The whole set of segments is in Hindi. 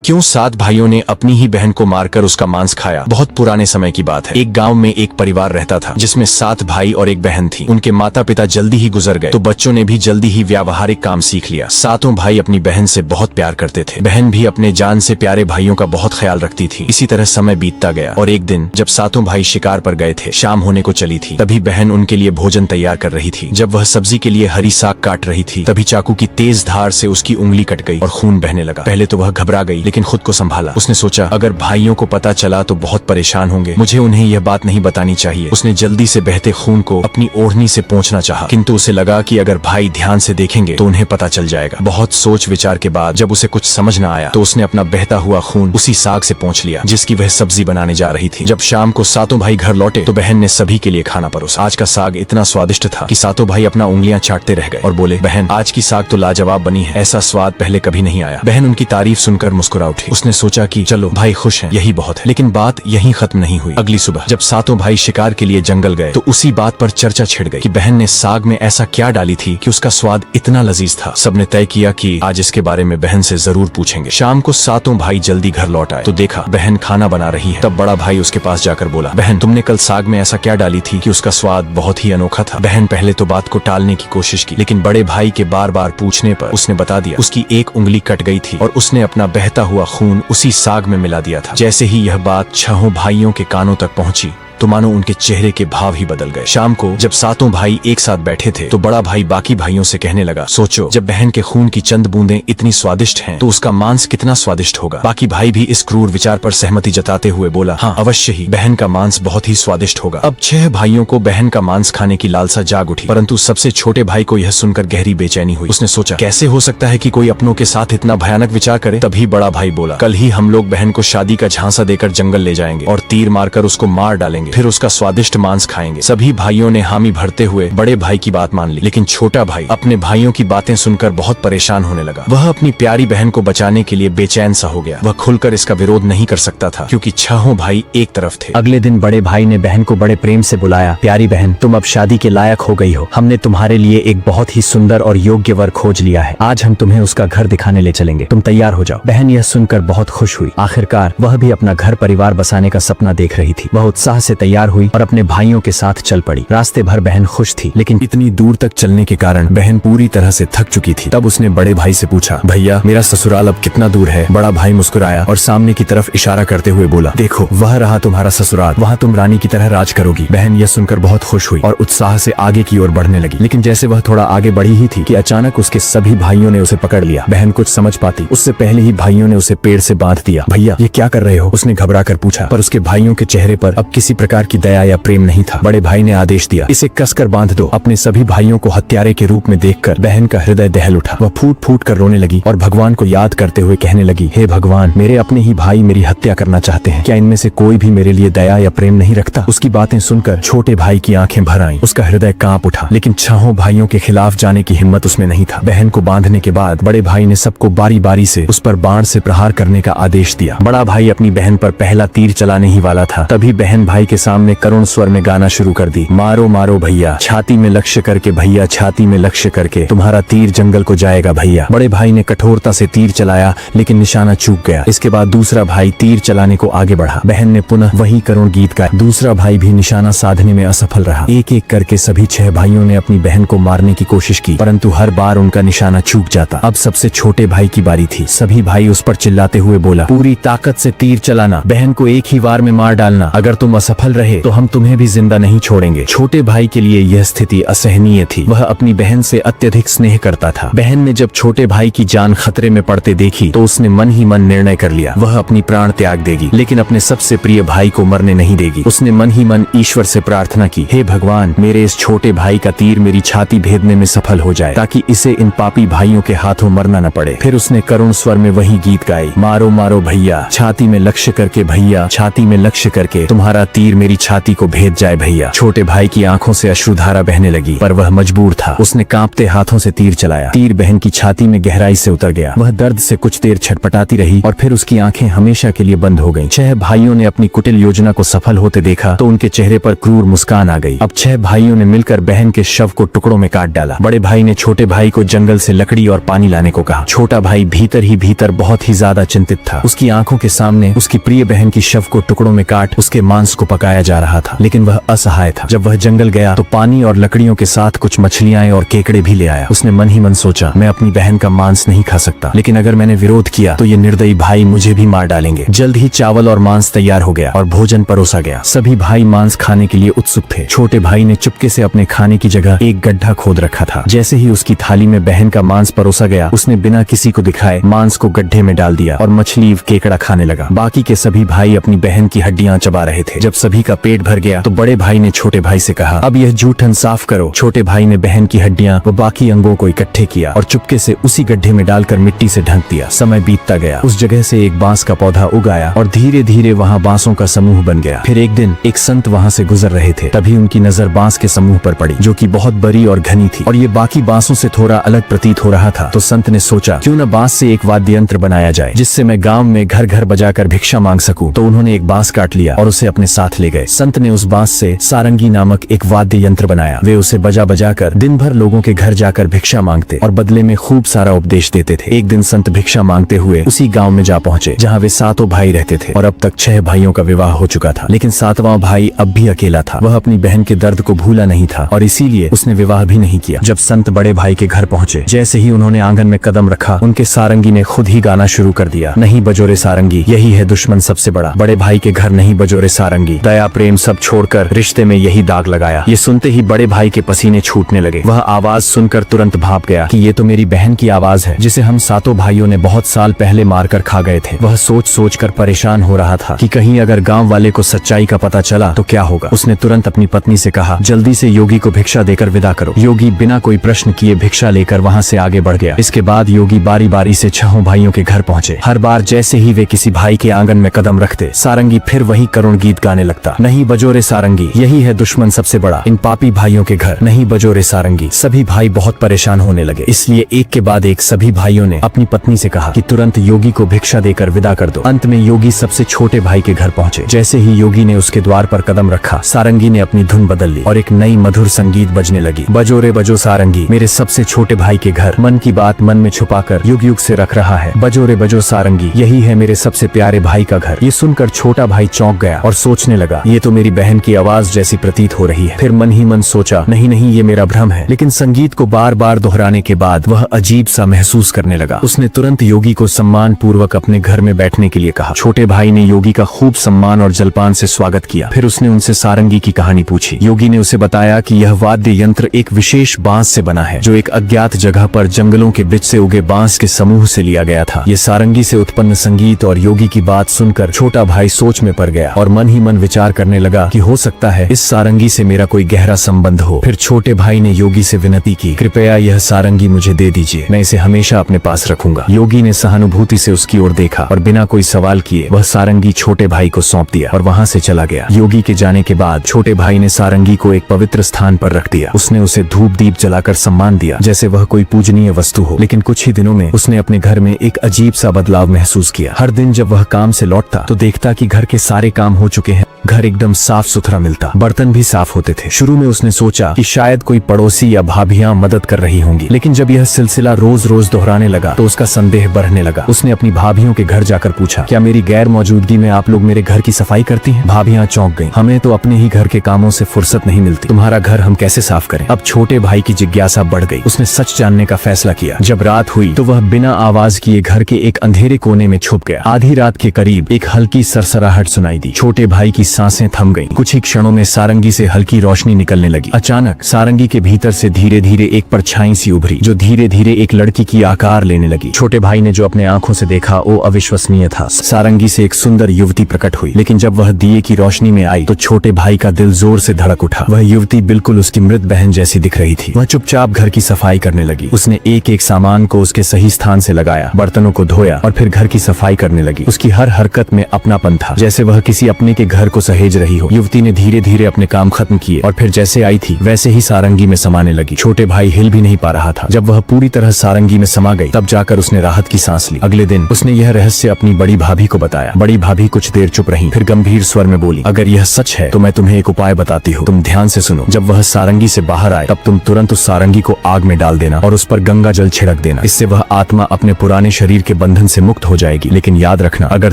क्यों 7 भाइयों ने अपनी ही बहन को मारकर उसका मांस खाया। बहुत पुराने समय की बात है। एक गांव में एक परिवार रहता था जिसमें 7 भाई और एक बहन थी। उनके माता पिता जल्दी ही गुजर गए तो बच्चों ने भी जल्दी ही व्यावहारिक काम सीख लिया। सातों भाई अपनी बहन से बहुत प्यार करते थे। बहन भी अपने जान से प्यारे भाइयों का बहुत ख्याल रखती थी। इसी तरह समय बीतता गया और एक दिन जब सातों भाई शिकार पर गए थे, शाम होने को चली थी, तभी बहन उनके लिए भोजन तैयार कर रही थी। जब वह सब्जी के लिए हरी साग काट रही थी, तभी चाकू की तेज धार से उसकी उंगली कट गई और खून बहने लगा। पहले तो वह घबरा गई, लेकिन खुद को संभाला। उसने सोचा, अगर भाइयों को पता चला तो बहुत परेशान होंगे, मुझे उन्हें यह बात नहीं बतानी चाहिए। उसने जल्दी से बहते खून को अपनी ओढ़नी से पोंछना चाहा, किंतु उसे लगा कि अगर भाई ध्यान से देखेंगे तो उन्हें पता चल जाएगा। बहुत सोच विचार के बाद जब उसे कुछ समझ न आया तो उसने अपना बहता हुआ खून उसी साग से पोंछ लिया जिसकी वह सब्जी बनाने जा रही थी। जब शाम को सातों भाई घर लौटे तो बहन ने सभी के लिए खाना परोसा। आज का साग इतना स्वादिष्ट था कि सातों भाई अपना उंगलियां चाटते रह गए और बोले, बहन आज की साग तो लाजवाब बनी है, ऐसा स्वाद पहले कभी नहीं आया। बहन उनकी तारीफ सुनकर मुस्कुरा उठी। उसने सोचा कि चलो भाई खुश हैं, यही बहुत है। लेकिन बात यहीं खत्म नहीं हुई। अगली सुबह जब सातों भाई शिकार के लिए जंगल गए तो उसी बात पर चर्चा छिड़ गई कि बहन ने साग में ऐसा क्या डाली थी कि उसका स्वाद इतना लजीज था। सबने तय किया कि आज इसके बारे में बहन से जरूर पूछेंगे। शाम को सातों भाई जल्दी घर लौट आए तो देखा बहन खाना बना रही है। तब बड़ा भाई उसके पास जाकर बोला, बहन तुमने कल साग में ऐसा क्या डाली थी कि उसका स्वाद बहुत ही अनोखा था। बहन पहले तो बात को टालने की कोशिश की, लेकिन बड़े भाई के बार बार पूछने पर उसने बता दिया उसकी एक उंगली कट गई थी और उसने अपना बहता हुआ खून उसी साग में मिला दिया था। जैसे ही यह बात 6 भाइयों के कानों तक पहुंची तो मानो उनके चेहरे के भाव ही बदल गए। शाम को जब सातों भाई एक साथ बैठे थे तो बड़ा भाई बाकी भाइयों से कहने लगा, सोचो जब बहन के खून की चंद बूंदें इतनी स्वादिष्ट हैं तो उसका मांस कितना स्वादिष्ट होगा। बाकी भाई भी इस क्रूर विचार पर सहमति जताते हुए बोला, हाँ अवश्य ही, बहन का मांस बहुत ही स्वादिष्ट होगा। अब 6 भाइयों को बहन का मांस खाने की लालसा जाग उठी, परंतु सबसे छोटे भाई को यह सुनकर गहरी बेचैनी हुई। उसने सोचा, कैसे हो सकता है कि कोई अपनों के साथ इतना भयानक विचार करे। तभी बड़ा भाई बोला, कल ही हम लोग बहन को शादी का झांसा देकर जंगल ले जाएंगे और तीर मारकर उसको मार डालेंगे, फिर उसका स्वादिष्ट मांस खाएंगे। सभी भाइयों ने हामी भरते हुए बड़े भाई की बात मान ली, लेकिन छोटा भाई अपने भाइयों की बातें सुनकर बहुत परेशान होने लगा। वह अपनी प्यारी बहन को बचाने के लिए बेचैन सा हो गया। वह खुलकर इसका विरोध नहीं कर सकता था क्योंकि 6 भाई एक तरफ थे। अगले दिन बड़े भाई ने बहन को बड़े प्रेम से बुलाया, प्यारी बहन तुम अब शादी के लायक हो गई हो। हमने तुम्हारे लिए एक बहुत ही सुंदर और योग्य वर खोज लिया है। आज हम तुम्हें उसका घर दिखाने ले चलेंगे, तुम तैयार हो जाओ। बहन यह सुनकर बहुत खुश हुई। आखिरकार वह भी अपना घर परिवार बसाने का सपना देख रही थी। वह उत्साह से तैयार हुई और अपने भाइयों के साथ चल पड़ी। रास्ते भर बहन खुश थी, लेकिन इतनी दूर तक चलने के कारण बहन पूरी तरह से थक चुकी थी। तब उसने बड़े भाई से पूछा, भैया मेरा ससुराल अब कितना दूर है। बड़ा भाई मुस्कुराया और सामने की तरफ इशारा करते हुए बोला, देखो वह रहा तुम्हारा ससुराल, वहाँ तुम रानी की तरह राज करोगी। बहन यह सुनकर बहुत खुश हुई और उत्साह से आगे की ओर बढ़ने लगी, लेकिन जैसे वह थोड़ा आगे बढ़ी ही थी कि अचानक उसके सभी भाइयों ने उसे पकड़ लिया। बहन कुछ समझ पाती उससे पहले ही भाइयों ने उसे पेड़ से बांध दिया। भैया ये क्या कर रहे हो, उसने घबरा कर पूछा, पर उसके भाइयों के चेहरे पर अब किसी प्रकार की दया या प्रेम नहीं था। बड़े भाई ने आदेश दिया, इसे कसकर बांध दो। अपने सभी भाइयों को हत्यारे के रूप में देखकर बहन का हृदय दहल उठा। वह फूट फूट कर रोने लगी और भगवान को याद करते हुए कहने लगी, हे भगवान, मेरे अपने ही भाई मेरी हत्या करना चाहते हैं, क्या इनमें से कोई भी मेरे लिए दया या प्रेम नहीं रखता। उसकी बातें सुनकर छोटे भाई की आंखें भर आईं। उसका हृदय कांप उठा, लेकिन 6 भाइयों के खिलाफ जाने की हिम्मत उसमें नहीं था। बहन को बांधने के बाद बड़े भाई ने सबको बारी बारी से उस पर बाण से प्रहार करने का आदेश दिया। बड़ा भाई अपनी बहन पर पहला तीर चलाने ही वाला था, तभी बहन भाई के सामने करुण स्वर में गाना शुरू कर दी, मारो मारो भैया, छाती में लक्ष्य करके भैया, छाती में लक्ष्य करके, तुम्हारा तीर जंगल को जाएगा भैया। बड़े भाई ने कठोरता से तीर चलाया, लेकिन निशाना चूक गया। इसके बाद दूसरा भाई तीर चलाने को आगे बढ़ा। बहन ने पुनः वही करुण गीत गाया। दूसरा भाई भी निशाना साधने में असफल रहा। एक एक करके सभी 6 भाइयों ने अपनी बहन को मारने की कोशिश की, परंतु हर बार उनका निशाना चूक जाता। अब सबसे छोटे भाई की बारी थी। सभी भाई उस पर चिल्लाते हुए बोला, पूरी ताकत से तीर चलाना, बहन को एक ही वार में मार डालना। अगर तुम असफल रहे तो हम तुम्हें भी जिंदा नहीं छोड़ेंगे। छोटे भाई के लिए यह स्थिति असहनीय थी। वह अपनी बहन से अत्यधिक स्नेह करता था। बहन ने जब छोटे भाई की जान खतरे में पड़ते देखी तो उसने मन ही मन निर्णय कर लिया, वह अपनी प्राण त्याग देगी, लेकिन अपने सबसे प्रिय भाई को मरने नहीं देगी। उसने मन ही मन ईश्वर से प्रार्थना की, हे भगवान, मेरे इस छोटे भाई का तीर मेरी छाती भेदने में सफल हो जाए, ताकि इसे इन पापी भाइयों के हाथों मरना न पड़े। फिर उसने करुण स्वर में वही गीत गाए, मारो मारो भैया, छाती में लक्ष्य करके भैया, छाती में लक्ष्य करके, तुम्हारा तीर तीर मेरी छाती को भेद जाए भैया। छोटे भाई की आंखों से अश्रुधारा बहने लगी, पर वह मजबूर था। उसने कांपते हाथों से तीर चलाया। तीर बहन की छाती में गहराई से उतर गया। वह दर्द से कुछ देर छटपटाती रही और फिर उसकी आंखें हमेशा के लिए बंद हो गईं। 6 भाइयों ने अपनी कुटिल योजना को सफल होते देखा तो उनके चेहरे पर क्रूर मुस्कान आ गई। अब 6 भाइयों ने मिलकर बहन के शव को टुकड़ों में काट डाला। बड़े भाई ने छोटे भाई को जंगल से लकड़ी और पानी लाने को कहा। छोटा भाई भीतर ही भीतर बहुत ही ज्यादा चिंतित था। उसकी आंखों के सामने उसकी प्रिय बहन की शव को टुकड़ों में काट उसके मांस को पकाया जा रहा था, लेकिन वह असहाय था। जब वह जंगल गया तो पानी और लकड़ियों के साथ कुछ मछलियां और केकड़े भी ले आया। उसने मन ही मन सोचा, मैं अपनी बहन का मांस नहीं खा सकता, लेकिन अगर मैंने विरोध किया तो ये निर्दयी भाई मुझे भी मार डालेंगे। जल्द ही चावल और मांस तैयार हो गया और भोजन परोसा गया। सभी भाई मांस खाने के लिए उत्सुक थे। छोटे भाई ने चुपके से अपने खाने की जगह एक गड्ढा खोद रखा था। जैसे ही उसकी थाली में बहन का मांस परोसा गया, उसने बिना किसी को दिखाए मांस को गड्ढे में डाल दिया और मछली केकड़ा खाने लगा। बाकी के सभी भाई अपनी बहन की हड्डियां चबा रहे थे। जब सभी का पेट भर गया तो बड़े भाई ने छोटे भाई से कहा, अब यह जूठन साफ करो। छोटे भाई ने बहन की हड्डियां व बाकी अंगों को इकट्ठे किया और चुपके से उसी गड्ढे में डालकर मिट्टी से ढक दिया। समय बीतता गया। उस जगह से एक बांस का पौधा उगाया और धीरे धीरे वहाँ बांसों का समूह बन गया। फिर एक दिन एक संत वहाँ से गुजर रहे थे। तभी उनकी नजर बांस के समूह पर पड़ी, जो कि बहुत बड़ी और घनी थी और ये बाकी बांसों से थोड़ा अलग प्रतीत हो रहा था। तो संत ने सोचा, क्यों न बांस से एक वाद्य यंत्र बनाया जाए जिससे मैं गांव में घर घर बजाकर भिक्षा मांग सकूं। तो उन्होंने एक बांस काट लिया और उसे अपने साथ ले गए। संत ने उस बांस से सारंगी नामक एक वाद्य यंत्र बनाया। वे उसे बजा बजा कर दिन भर लोगों के घर जाकर भिक्षा मांगते और बदले में खूब सारा उपदेश देते थे। एक दिन संत भिक्षा मांगते हुए उसी गांव में जा पहुंचे जहां वे 7 भाई रहते थे और अब तक 6 भाइयों का विवाह हो चुका था, लेकिन 7वां भाई अब भी अकेला था। वह अपनी बहन के दर्द को भूला नहीं था और इसीलिए उसने विवाह भी नहीं किया। जब संत बड़े भाई के घर पहुंचे, जैसे ही उन्होंने आंगन में कदम रखा, उनके सारंगी ने खुद ही गाना शुरू कर दिया, नहीं बजोरे सारंगी, यही है दुश्मन सबसे बड़ा। बड़े भाई के घर नहीं बजोरे सारंगी, दया प्रेम सब छोड़कर रिश्ते में यही दाग लगाया। ये सुनते ही बड़े भाई के पसीने छूटने लगे। वह आवाज सुनकर तुरंत भाप गया कि ये तो मेरी बहन की आवाज है, जिसे हम 7 भाइयों ने बहुत साल पहले मारकर खा गए थे। वह सोच सोच कर परेशान हो रहा था कि कहीं अगर गांव वाले को सच्चाई का पता चला तो क्या होगा। उसने तुरंत अपनी पत्नी से कहा, जल्दी से योगी को भिक्षा देकर विदा करो। योगी बिना कोई प्रश्न किए भिक्षा लेकर वहाँ से आगे बढ़ गया। इसके बाद योगी बारी बारी से 6 भाइयों के घर पहुँचे। हर बार जैसे ही वे किसी भाई के आंगन में कदम रखते, सारंगी फिर वही करुण गीत गाने लगता, नहीं बजोरे सारंगी, यही है दुश्मन सबसे बड़ा, इन पापी भाइयों के घर नहीं बजोरे सारंगी। सभी भाई बहुत परेशान होने लगे, इसलिए एक के बाद एक सभी भाइयों ने अपनी पत्नी से कहा कि तुरंत योगी को भिक्षा देकर विदा कर दो। अंत में योगी सबसे छोटे भाई के घर पहुँचे। जैसे ही योगी ने उसके द्वार पर कदम रखा, सारंगी ने अपनी धुन बदल ली और एक नई मधुर संगीत बजने लगी, बजोरे बजो सारंगी, मेरे सबसे छोटे भाई के घर, मन की बात मन में छुपाकर युग युग से रख रहा है, बजोरे बजो सारंगी, यही है मेरे सबसे प्यारे भाई का घर। ये सुनकर छोटा भाई चौंक गया और सोचने लगा, ये तो मेरी बहन की आवाज जैसी प्रतीत हो रही है। फिर मन ही मन सोचा, नहीं नहीं ये मेरा भ्रम है। लेकिन संगीत को बार बार दोहराने के बाद वह अजीब सा महसूस करने लगा। उसने तुरंत योगी को सम्मान पूर्वक अपने घर में बैठने के लिए कहा। छोटे भाई ने योगी का खूब सम्मान और जलपान से स्वागत किया। फिर उसने उनसे सारंगी की कहानी पूछी। योगी ने उसे बताया कि यह वाद्य यंत्र एक विशेष बांस से बना है, जो एक अज्ञात जगह पर जंगलों के बीच से उगे बांस के समूह से लिया गया था। ये सारंगी से उत्पन्न संगीत और योगी की बात सुनकर छोटा भाई सोच में पड़ गया और मन ही मन विचार करने लगा कि हो सकता है इस सारंगी से मेरा कोई गहरा संबंध हो। फिर छोटे भाई ने योगी से विनती की, कृपया यह सारंगी मुझे दे दीजिए, मैं इसे हमेशा अपने पास रखूंगा। योगी ने सहानुभूति से उसकी ओर देखा और बिना कोई सवाल किए वह सारंगी छोटे भाई को सौंप दिया और वहाँ से चला गया। योगी के जाने के बाद छोटे भाई ने सारंगी को एक पवित्र स्थान पर रख दिया। उसने उसे धूप दीप जलाकर सम्मान दिया जैसे वह कोई पूजनीय वस्तु हो। लेकिन कुछ ही दिनों में उसने अपने घर में एक अजीब सा बदलाव महसूस किया। हर दिन जब वह काम से लौटता तो देखता कि घर के सारे काम हो चुके हैं, घर एकदम साफ सुथरा मिलता, बर्तन भी साफ होते थे। शुरू में उसने सोचा कि शायद कोई पड़ोसी या भाभियां मदद कर रही होंगी, लेकिन जब यह सिलसिला रोज रोज दोहराने लगा तो उसका संदेह बढ़ने लगा। उसने अपनी भाभियों के घर जाकर पूछा, क्या मेरी गैर मौजूदगी में आप लोग मेरे घर की सफाई करती हैं? भाभियां चौंक गईं, हमें तो अपने ही घर के कामों से फुर्सत नहीं मिलती, तुम्हारा घर हम कैसे साफ करें? अब छोटे भाई की जिज्ञासा बढ़ गई। उसने सच जानने का फैसला किया। जब रात हुई तो वह बिना आवाज किए घर के एक अंधेरे कोने में छुप गया। आधी रात के करीब एक हल्की सरसराहट सुनाई दी। छोटे भाई की सांसें थम गईं। कुछ ही क्षणों में सारंगी से हल्की रोशनी निकलने लगी। अचानक सारंगी के भीतर से धीरे धीरे एक परछाई सी उभरी, जो धीरे धीरे एक लड़की की आकार लेने लगी। छोटे भाई ने जो अपने आंखों से देखा वो अविश्वसनीय था। सारंगी से एक सुंदर युवती प्रकट हुई, लेकिन जब वह दिए की रोशनी में आई तो छोटे भाई का दिल जोर से धड़क उठा। वह युवती बिल्कुल उसकी मृत बहन जैसी दिख रही थी। वह चुपचाप घर की सफाई करने लगी। उसने एक एक सामान को उसके सही स्थान से लगाया, बर्तनों को धोया और फिर घर की सफाई करने लगी। उसकी हर हरकत में अपनापन था, जैसे वह किसी अपने के घर को को सहेज रही हो। युवती ने धीरे धीरे अपने काम खत्म किए और फिर जैसे आई थी वैसे ही सारंगी में समाने लगी। छोटे भाई हिल भी नहीं पा रहा था। जब वह पूरी तरह सारंगी में समा गई तब जाकर उसने राहत की सांस ली। अगले दिन उसने यह रहस्य अपनी बड़ी भाभी को बताया। बड़ी भाभी कुछ देर चुप रही, फिर गंभीर स्वर में बोली, अगर यह सच है तो मैं तुम्हें एक उपाय बताती हूँ, तुम ध्यान से सुनो। जब वह सारंगी से बाहर आए तब तुम तुरंत उस सारंगी को आग में डाल देना और उस पर गंगा जल छिड़क देना। इससे वह आत्मा अपने पुराने शरीर के बंधन से मुक्त हो जाएगी। लेकिन याद रखना, अगर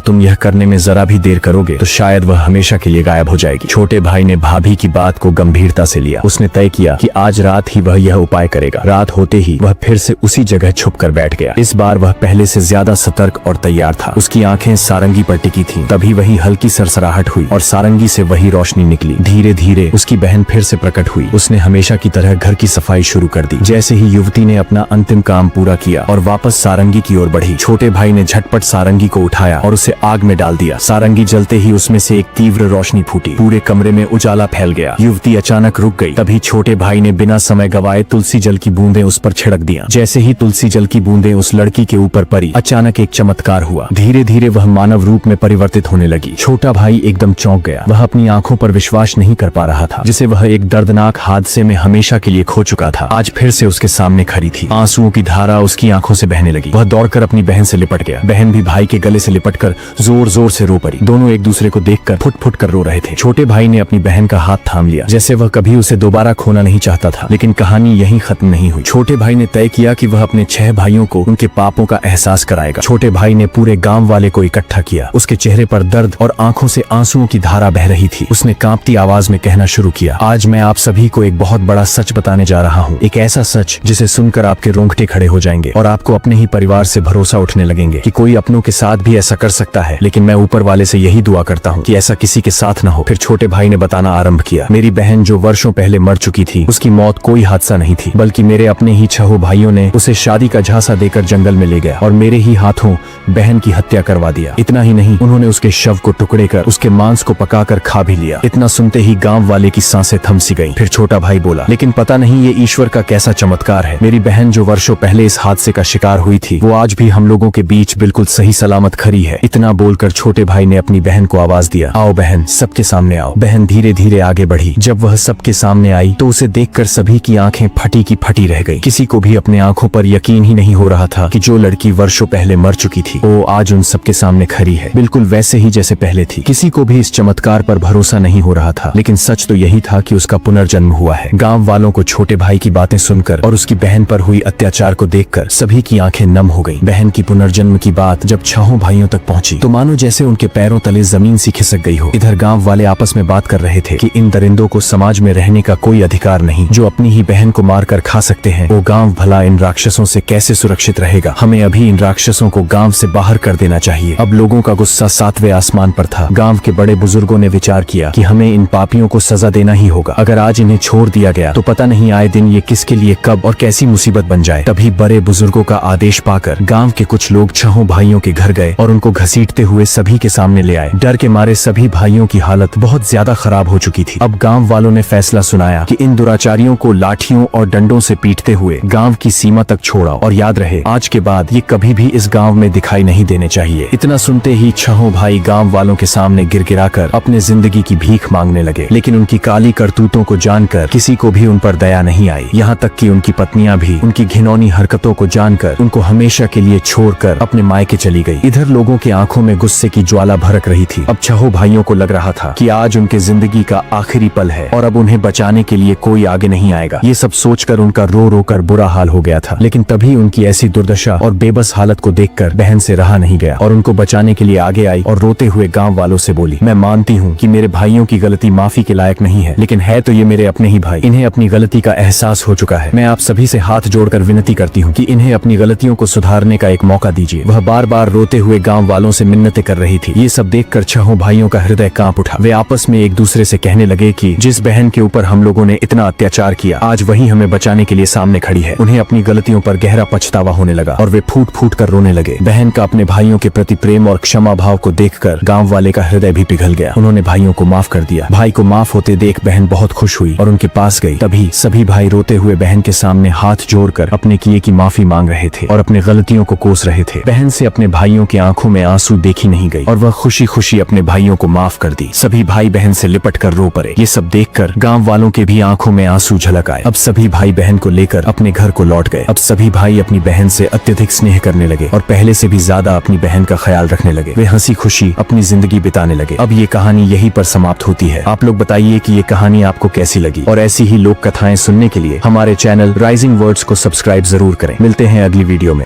तुम यह करने में जरा भी देर करोगे तो शायद वह हमेशा के लिए गायब हो जाएगी। छोटे भाई ने भाभी की बात को गंभीरता से लिया। उसने तय किया कि आज रात ही वह यह उपाय करेगा। रात होते ही वह फिर से उसी जगह छुप कर बैठ गया। इस बार वह पहले से ज्यादा सतर्क और तैयार था। उसकी आंखें सारंगी पर टिकी थीं। तभी वही हल्की सरसराहट हुई और सारंगी से वही रोशनी निकली। धीरे धीरे उसकी बहन फिर से प्रकट हुई। उसने हमेशा की तरह घर की सफाई शुरू कर दी। जैसे ही युवती ने अपना अंतिम काम पूरा किया और वापस सारंगी की ओर बढ़ी, छोटे भाई ने झटपट सारंगी को उठाया और उसे आग में डाल दिया। सारंगी जलते ही उसमें से एक तीव्र रोशनी फूटी। पूरे कमरे में उजाला फैल गया। युवती अचानक रुक गई। तभी छोटे भाई ने बिना समय गवाए तुलसी जल की बूंदें उस पर छिड़क दिया। जैसे ही तुलसी जल की बूंदें उस लड़की के ऊपर पड़ी, अचानक एक चमत्कार हुआ। धीरे धीरे वह मानव रूप में परिवर्तित होने लगी। छोटा भाई एकदम चौंक गया। वह अपनी आंखों पर विश्वास नहीं कर पा रहा था। जिसे वह एक दर्दनाक हादसे में हमेशा के लिए खो चुका था, आज फिर से उसके सामने खड़ी थी। आंसुओं की धारा उसकी आंखों से बहने लगी। वह दौड़कर अपनी बहन से लिपट गया। बहन भी भाई के गले से लिपटकर जोर जोर से रो पड़ी। दोनों एक दूसरे को देखकर फुट फुट कर रो रहे थे। छोटे भाई ने अपनी बहन का हाथ थाम लिया, जैसे वह कभी उसे दोबारा खोना नहीं चाहता था। लेकिन कहानी यहीं खत्म नहीं हुई। छोटे भाई ने तय किया कि वह अपने 6 भाइयों को उनके पापों का एहसास कराएगा। छोटे भाई ने पूरे गांव वाले को इकट्ठा किया। उसके चेहरे पर दर्द और आंखों से आंसुओं की धारा बह रही थी। उसने कांपती आवाज में कहना शुरू किया, आज मैं आप सभी को एक बहुत बड़ा सच बताने जा रहा हूँ। एक ऐसा सच जिसे सुनकर आपके रोंगटे खड़े हो जाएंगे और आपको अपने ही परिवार से भरोसा उठने लगेंगे कि कोई अपनों के साथ भी ऐसा कर सकता है। लेकिन मैं ऊपर वाले से यही दुआ करता हूँ कि ऐसा किसी के साथ न हो। फिर छोटे भाई ने बताना आरंभ किया, मेरी बहन जो वर्षों पहले मर चुकी थी, उसकी मौत कोई हादसा नहीं थी, बल्कि मेरे अपने ही 6 भाइयों ने उसे शादी का झांसा देकर जंगल में ले गया और मेरे ही हाथों बहन की हत्या करवा दिया। इतना ही नहीं, उन्होंने उसके शव को टुकड़े कर उसके मांस को पकाकर खा भी लिया। इतना सुनते ही गांव वाले की सांसें थम सी गईं। फिर छोटा भाई बोला, लेकिन पता नहीं ये ईश्वर का कैसा चमत्कार है। मेरी बहन जो वर्षों पहले इस हादसे का शिकार हुई थी, वो आज भी हम लोगों के बीच बिल्कुल सही सलामत खड़ी है। इतना बोलकर छोटे भाई ने अपनी बहन को आवाज दिया, आओ बहन, सबके सामने आओ। बहन धीरे धीरे आगे बढ़ी। जब वह सबके सामने आई तो उसे देखकर सभी की आंखें फटी की फटी रह गई। किसी को भी अपने आंखों पर यकीन ही नहीं हो रहा था कि जो लड़की वर्षों पहले मर चुकी थी, वो आज उन सबके सामने खड़ी है, बिल्कुल वैसे ही जैसे पहले थी। किसी को भी इस चमत्कार पर भरोसा नहीं हो रहा था, लेकिन सच तो यही था कि उसका पुनर्जन्म हुआ है। गांव वालों को छोटे भाई की बातें सुनकर और उसकी बहन पर हुई अत्याचार को देखकर सभी की आंखें नम हो गईं। बहन की पुनर्जन्म की बात जब 6 भाइयों तक पहुंची तो मानो जैसे उनके पैरों तले जमीन सी खिसक गई हो। इधर गांव वाले आपस में बात कर रहे थे कि इन दरिंदों को समाज में रहने का कोई अधिकार नहीं। जो अपनी ही बहन को मार कर खा सकते हैं, वो गांव भला इन राक्षसों से कैसे सुरक्षित रहेगा। हमें अभी इन राक्षसों को गांव से बाहर कर देना चाहिए। अब लोगों का गुस्सा 7वें आसमान पर था। गांव के बड़े बुजुर्गों ने विचार किया कि हमें इन पापियों को सजा देना ही होगा। अगर आज इन्हें छोड़ दिया गया तो पता नहीं आए दिन ये किसके लिए कब और कैसी मुसीबत बन जाए। तभी बड़े बुजुर्गों का आदेश पाकर गांव के कुछ लोग 6 भाइयों के घर गए और उनको घसीटते हुए सभी के सामने ले आए। डर के मारे सभी भाइयों की हालत बहुत ज्यादा खराब हो चुकी थी। अब गांव वालों ने फैसला सुनाया कि इन दुराचारियों को लाठियों और डंडों से पीटते हुए गांव की सीमा तक छोड़ा और याद रहे, आज के बाद ये कभी भी इस गांव में दिखाई नहीं देने चाहिए। इतना सुनते ही 6 भाई गांव वालों के सामने गिड़गिड़ाकर अपने जिंदगी की भीख मांगने लगे। लेकिन उनकी काली करतूतों को जानकर किसी को भी उन पर दया नहीं आई। यहाँ तक कि उनकी पत्नियां भी उनकी घिनौनी हरकतों को जानकर उनको हमेशा के लिए छोड़कर अपने मायके चली गई। इधर लोगों के आंखों में गुस्से की ज्वाला भड़क रही थी। अब 6 भाइयों को लग रहा था कि आज उनके जिंदगी का आखिरी पल है और अब उन्हें बचाने के लिए कोई आगे नहीं आएगा। ये सब सोचकर उनका रो रो कर बुरा हाल हो गया था। लेकिन तभी उनकी ऐसी दुर्दशा और बेबस हालत को देखकर बहन से रहा नहीं गया और उनको बचाने के लिए आगे आई और रोते हुए गांव वालों से बोली, मैं मानती हूँ कि मेरे भाइयों की गलती माफी के लायक नहीं है, लेकिन है तो ये मेरे अपने ही भाई। इन्हें अपनी गलती का एहसास हो चुका है। मैं आप सभी से हाथ जोड़कर विनती करती हूँ कि इन्हें अपनी गलतियों को सुधारने का एक मौका दीजिए। वह बार बार रोते हुए गांव वालों से मिन्नतें कर रही थी। ये सब देखकर 6 भाइयों का हृदय कांप उठा। वे आपस में एक दूसरे से कहने लगे कि जिस बहन के ऊपर हम लोगों ने इतना अत्याचार किया, आज वही हमें बचाने के लिए सामने खड़ी है। उन्हें अपनी गलतियों पर गहरा पछतावा होने लगा और वे फूट फूट कर रोने लगे। बहन का अपने भाइयों के प्रति प्रेम और क्षमा भाव को देखकर गांव वाले का हृदय भी पिघल गया। उन्होंने भाइयों को माफ कर दिया। भाई को माफ होते देख बहन बहुत खुश हुई और उनके पास गई। तभी सभी भाई रोते हुए बहन के सामने हाथ जोड़कर अपने किए की माफी मांग रहे थे और अपने गलतियों को कोस रहे थे। बहन से अपने भाइयों की आंखों में आंसू देखी नहीं गई और वह खुशी खुशी अपने भाइयों को माफ माफ कर दी। सभी भाई बहन से लिपट कर रो पड़े। ये सब देखकर गांव वालों के भी आंखों में आंसू झलक आए। अब सभी भाई बहन को लेकर अपने घर को लौट गए। अब सभी भाई अपनी बहन से अत्यधिक स्नेह करने लगे और पहले से भी ज्यादा अपनी बहन का ख्याल रखने लगे। वे हंसी खुशी अपनी जिंदगी बिताने लगे। अब ये कहानी यहीं पर समाप्त होती है। आप लोग बताइए कि ये कहानी आपको कैसी लगी, और ऐसी ही लोक कथाएं सुनने के लिए हमारे चैनल राइजिंग वर्ड्स को सब्सक्राइब जरूर करें। मिलते हैं अगली वीडियो में।